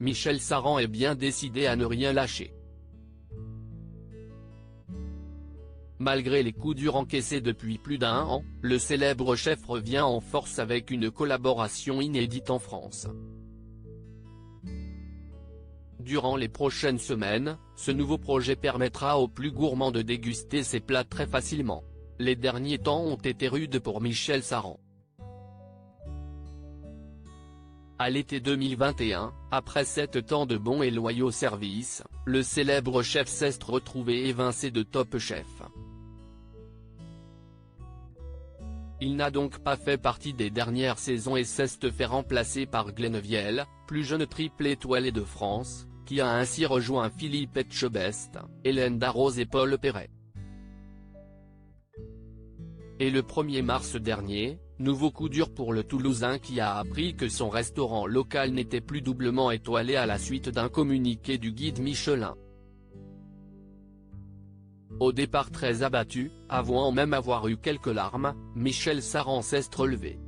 Michel Saran est bien décidé à ne rien lâcher. Malgré les coups durs encaissés depuis plus d'1 an, le célèbre chef revient en force avec une collaboration inédite en France. Durant les prochaines semaines, ce nouveau projet permettra aux plus gourmands de déguster ces plats très facilement. Les derniers temps ont été rudes pour Michel Saran. À l'été 2021, après 7 ans de bons et loyaux services, le célèbre chef s'est retrouvé évincé de Top Chef. Il n'a donc pas fait partie des dernières saisons et s'est fait remplacer par Glenn Viel, plus jeune triple étoilé de France, qui a ainsi rejoint Philippe Etchebest, Hélène Darroze et Paul Perret. Et le 1er mars dernier, nouveau coup dur pour le Toulousain qui a appris que son restaurant local n'était plus doublement étoilé à la suite d'un communiqué du guide Michelin. Au départ très abattu, avouant même avoir eu quelques larmes, Michel Saran s'est relevé.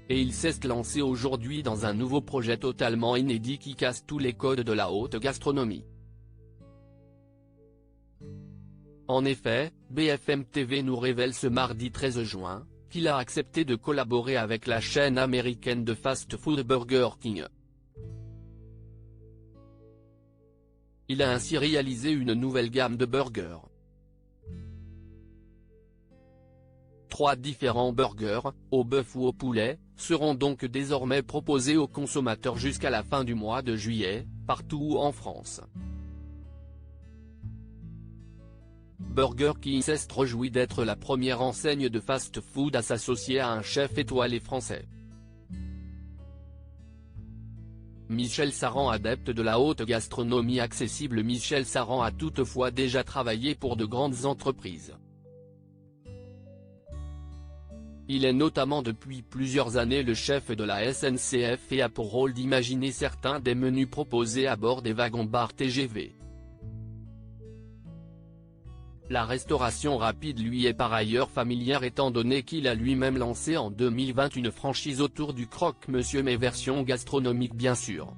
Et il s'est lancé aujourd'hui dans un nouveau projet totalement inédit qui casse tous les codes de la haute gastronomie. En effet, BFM TV nous révèle ce mardi 13 juin, qu'il a accepté de collaborer avec la chaîne américaine de fast-food Burger King. Il a ainsi réalisé une nouvelle gamme de burgers. 3 différents burgers, au bœuf ou au poulet, seront donc désormais proposés aux consommateurs jusqu'à la fin du mois de juillet, partout en France. Burger King s'est réjoui d'être la première enseigne de fast-food à s'associer à un chef étoilé français. Michel Saran, adepte de la haute gastronomie accessible. Michel Saran a toutefois déjà travaillé pour de grandes entreprises. Il est notamment depuis plusieurs années le chef de la SNCF et a pour rôle d'imaginer certains des menus proposés à bord des wagons-bars TGV. La restauration rapide lui est par ailleurs familière étant donné qu'il a lui-même lancé en 2020 une franchise autour du croque-monsieur mais version gastronomique bien sûr.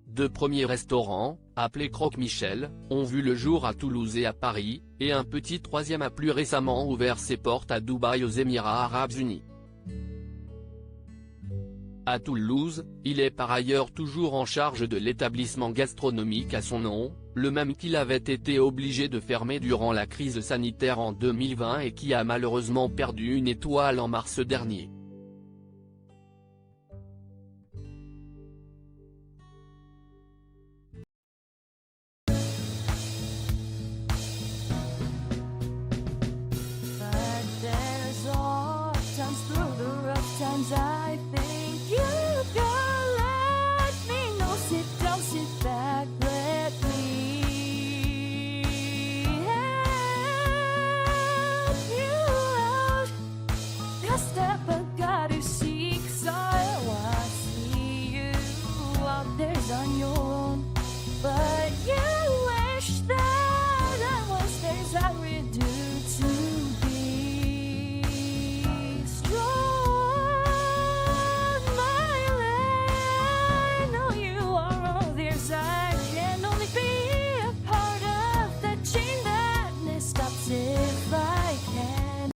2 premiers restaurants, appelés Croque Michel, ont vu le jour à Toulouse et à Paris, et un petit 3e a plus récemment ouvert ses portes à Dubaï aux Émirats Arabes Unis. À Toulouse, il est par ailleurs toujours en charge de l'établissement gastronomique à son nom, le même qu'il avait été obligé de fermer durant la crise sanitaire en 2020 et qui a malheureusement perdu une étoile en mars dernier.